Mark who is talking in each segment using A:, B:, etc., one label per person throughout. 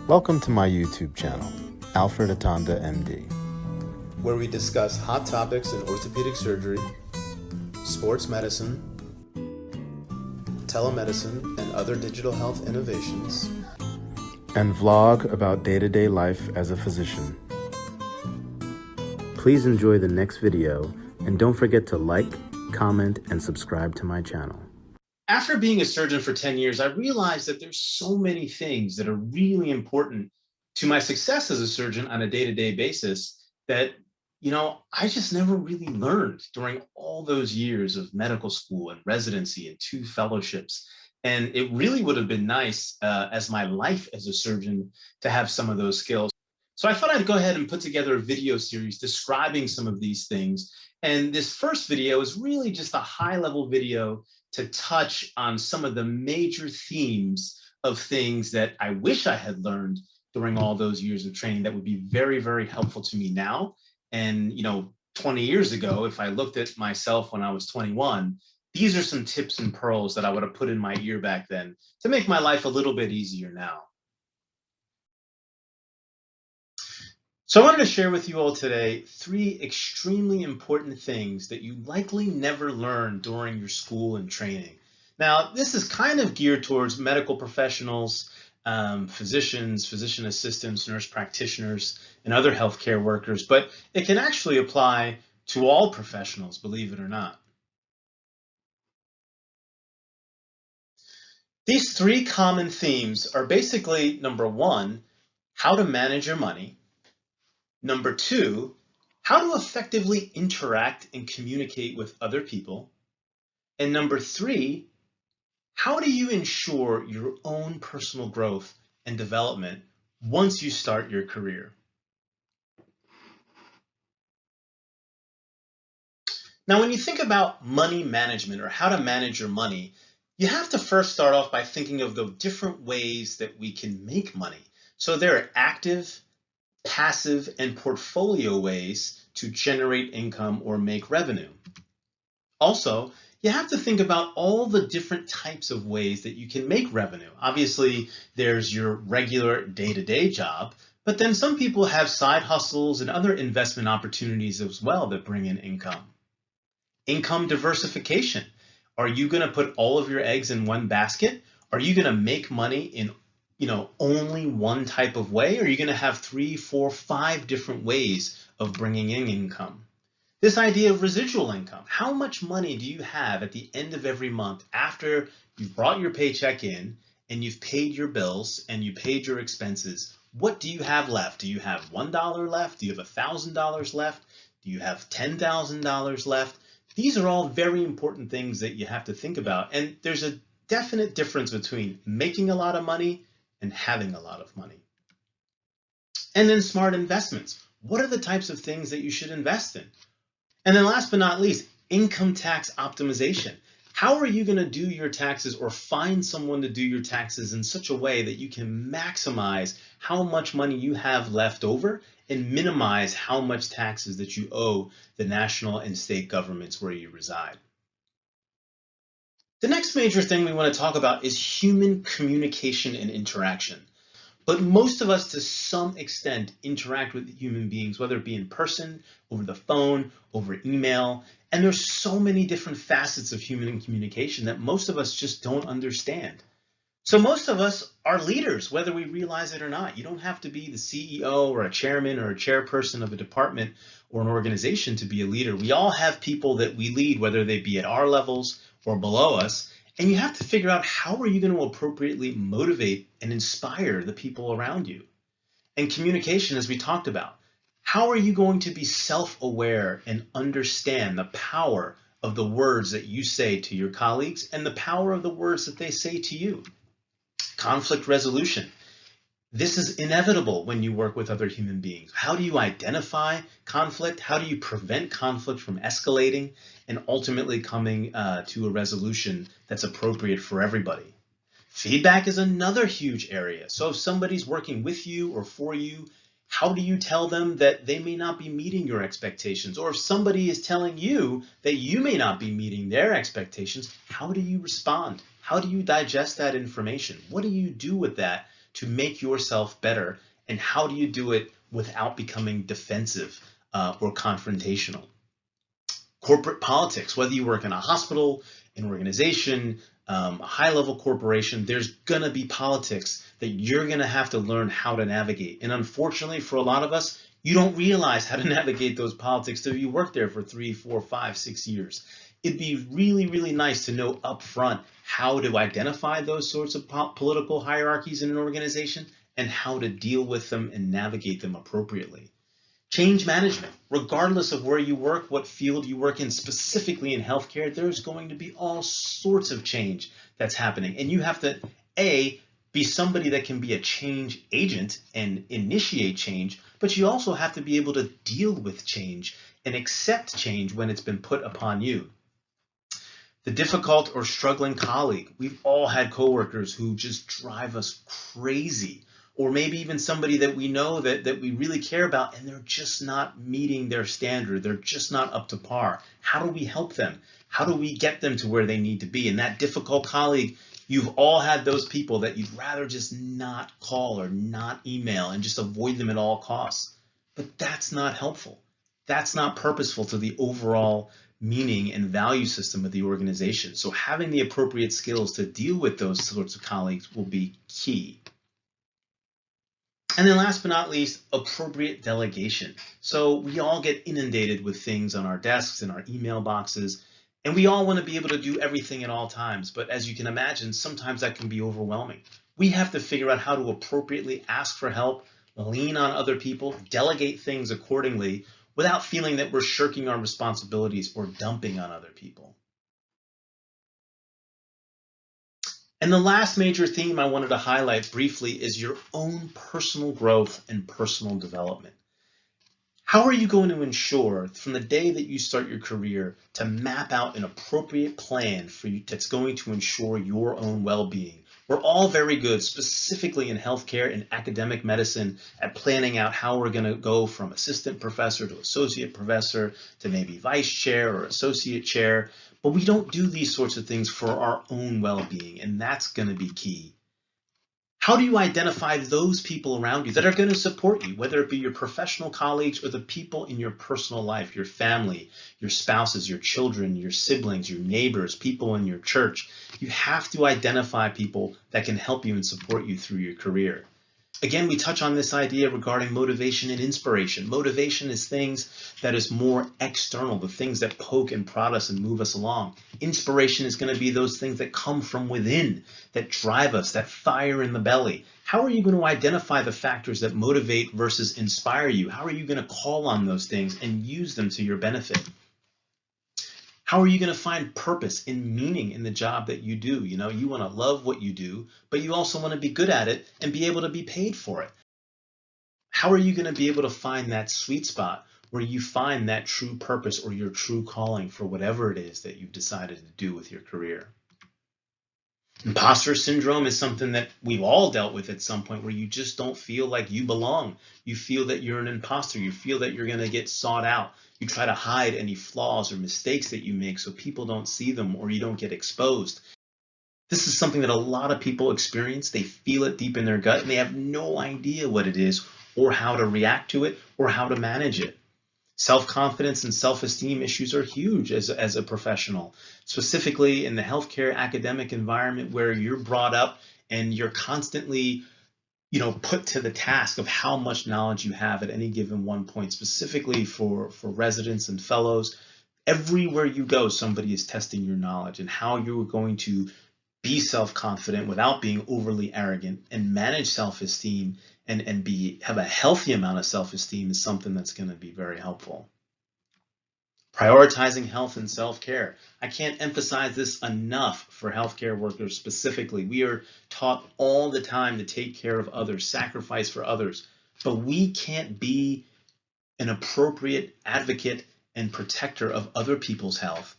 A: Welcome to my YouTube channel, Alfred Atanda, MD,
B: where we discuss hot topics in orthopedic surgery, sports medicine, telemedicine, and other digital health innovations,
A: and vlog about day-to-day life as a physician. Please enjoy the next video, and don't forget to like, comment, and subscribe to my channel.
C: After being a surgeon for 10 years, I realized that there's so many things that are really important to my success as a surgeon on a day-to-day basis that, I just never really learned during all those years of medical school and residency and 2 fellowships. And it really would have been nice as my life as a surgeon to have some of those skills. So I thought I'd go ahead and put together a video series describing some of these things. And this first video is really just a high-level video to touch on some of the major themes of things that I wish I had learned during all those years of training that would be very, very helpful to me now. And, 20 years ago, if I looked at myself when I was 21, these are some tips and pearls that I would have put in my ear back then to make my life a little bit easier now. So I wanted to share with you all today 3 extremely important things that you likely never learned during your school and training. Now, this is kind of geared towards medical professionals, physicians, physician assistants, nurse practitioners, and other healthcare workers, but it can actually apply to all professionals, believe it or not. These 3 common themes are basically, number 1, how to manage your money. Number 2, how to effectively interact and communicate with other people. And number 3, how do you ensure your own personal growth and development once you start your career? Now, when you think about money management or how to manage your money, you have to first start off by thinking of the different ways that we can make money. So there are active, passive, and portfolio ways to generate income or make revenue. Also, you have to think about all the different types of ways that you can make revenue. Obviously, there's your regular day-to-day job, but then some people have side hustles and other investment opportunities as well that bring in income. Income diversification. Are you going to put all of your eggs in one basket? Are you going to make money in only one type of way? Or are you going to have 3, 4, 5 different ways of bringing in income? This idea of residual income. How much money do you have at the end of every month after you've brought your paycheck in and you've paid your bills and you paid your expenses? What do you have left? Do you have $1 left? Do you have $1,000 left? Do you have $10,000 left? These are all very important things that you have to think about. And there's a definite difference between making a lot of money and having a lot of money. And then smart investments. What are the types of things that you should invest in? And then last but not least, income tax optimization. How are you going to do your taxes or find someone to do your taxes in such a way that you can maximize how much money you have left over and minimize how much taxes that you owe the national and state governments where you reside? The next major thing we want to talk about is human communication and interaction. But most of us, to some extent, interact with human beings, whether it be in person, over the phone, over email. And there's so many different facets of human communication that most of us just don't understand. So most of us are leaders, whether we realize it or not. You don't have to be the CEO or a chairman or a chairperson of a department or an organization to be a leader. We all have people that we lead, whether they be at our levels or below us. And you have to figure out, how are you going to appropriately motivate and inspire the people around you? And communication, as we talked about, how are you going to be self-aware and understand the power of the words that you say to your colleagues and the power of the words that they say to you? Conflict resolution. This is inevitable when you work with other human beings. How do you identify conflict? How do you prevent conflict from escalating and ultimately coming to a resolution that's appropriate for everybody? Feedback is another huge area. So if somebody's working with you or for you, how do you tell them that they may not be meeting your expectations? Or if somebody is telling you that you may not be meeting their expectations, how do you respond? How do you digest that information? What do you do with that to make yourself better? And how do you do it without becoming defensive or confrontational? Corporate politics, whether you work in a hospital, an organization, a high-level corporation, there's going to be politics that you're going to have to learn how to navigate. And unfortunately, for a lot of us, you don't realize how to navigate those politics till you work there for 3, 4, 5, 6 years. It'd be really, really nice to know up front how to identify those sorts of political hierarchies in an organization and how to deal with them and navigate them appropriately. Change management, regardless of where you work, what field you work in, specifically in healthcare, there's going to be all sorts of change that's happening. And you have to, A, be somebody that can be a change agent and initiate change, but you also have to be able to deal with change and accept change when it's been put upon you. The difficult or struggling colleague. We've all had coworkers who just drive us crazy. Or maybe even somebody that we know that we really care about, and they're just not meeting their standard. They're just not up to par. How do we help them? How do we get them to where they need to be? And that difficult colleague, you've all had those people that you'd rather just not call or not email and just avoid them at all costs. But that's not helpful. That's not purposeful to the overall meaning and value system of the organization. So having the appropriate skills to deal with those sorts of colleagues will be key. And then last but not least, appropriate delegation. So we all get inundated with things on our desks and our email boxes, and we all want to be able to do everything at all times. But as you can imagine, sometimes that can be overwhelming. We have to figure out how to appropriately ask for help, lean on other people, delegate things accordingly without feeling that we're shirking our responsibilities or dumping on other people. And the last major theme I wanted to highlight briefly is your own personal growth and personal development. How are you going to ensure from the day that you start your career to map out an appropriate plan for you that's going to ensure your own well-being? We're all very good, specifically in healthcare and academic medicine, at planning out how we're going to go from assistant professor to associate professor to maybe vice chair or associate chair. But we don't do these sorts of things for our own well-being, and that's going to be key. How do you identify those people around you that are going to support you, whether it be your professional colleagues or the people in your personal life, your family, your spouses, your children, your siblings, your neighbors, people in your church? You have to identify people that can help you and support you through your career. Again, we touch on this idea regarding motivation and inspiration. Motivation is things that is more external, the things that poke and prod us and move us along. Inspiration is going to be those things that come from within, that drive us, that fire in the belly. How are you going to identify the factors that motivate versus inspire you? How are you going to call on those things and use them to your benefit? How are you going to find purpose and meaning in the job that you do? You know, you want to love what you do, but you also want to be good at it and be able to be paid for it. How are you going to be able to find that sweet spot where you find that true purpose or your true calling for whatever it is that you've decided to do with your career? Imposter syndrome is something that we've all dealt with at some point, where you just don't feel like you belong. You feel that you're an imposter. You feel that you're going to get sought out. You try to hide any flaws or mistakes that you make so people don't see them or you don't get exposed. This is something that a lot of people experience. They feel it deep in their gut and they have no idea what it is or how to react to it or how to manage it. Self-confidence and self-esteem issues are huge as a professional, specifically in the healthcare academic environment where you're brought up and you're constantly put to the task of how much knowledge you have at any given one point, specifically for residents and fellows. Everywhere you go, somebody is testing your knowledge, and how you're going to be self-confident without being overly arrogant and manage self-esteem and have a healthy amount of self-esteem is something that's going to be very helpful. Prioritizing health and self-care. I can't emphasize this enough for healthcare workers specifically. We are taught all the time to take care of others, sacrifice for others, but we can't be an appropriate advocate and protector of other people's health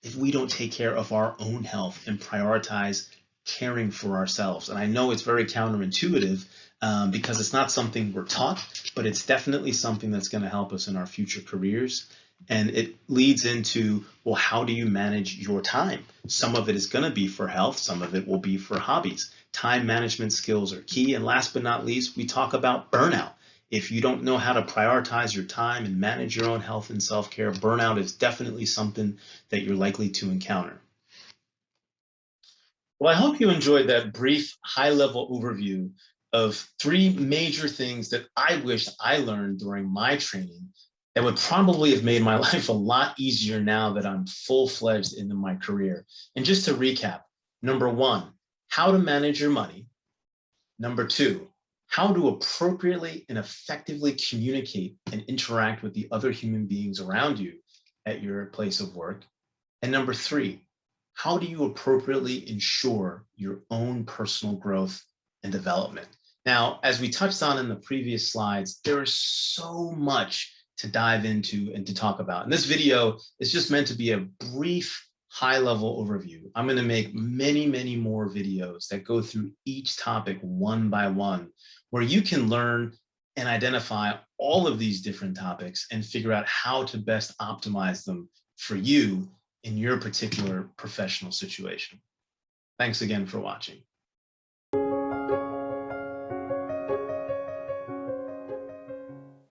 C: if we don't take care of our own health and prioritize caring for ourselves. And I know it's very counterintuitive because it's not something we're taught, but it's definitely something that's going to help us in our future careers. And it leads into, well, how do you manage your time? Some of it is going to be for health. Some of it will be for hobbies. Time management skills are key. And last but not least, we talk about burnout. If you don't know how to prioritize your time and manage your own health and self-care, burnout is definitely something that you're likely to encounter. Well, I hope you enjoyed that brief high-level overview of 3 major things that I wish I learned during my training that would probably have made my life a lot easier now that I'm full-fledged into my career. And just to recap, number 1, how to manage your money. Number 2, how to appropriately and effectively communicate and interact with the other human beings around you at your place of work. And number 3, how do you appropriately ensure your own personal growth and development? Now, as we touched on in the previous slides, there is so much to dive into and to talk about. And this video is just meant to be a brief, high-level overview. I'm going to make many, many more videos that go through each topic one by one, where you can learn and identify all of these different topics and figure out how to best optimize them for you in your particular professional situation. Thanks again for watching.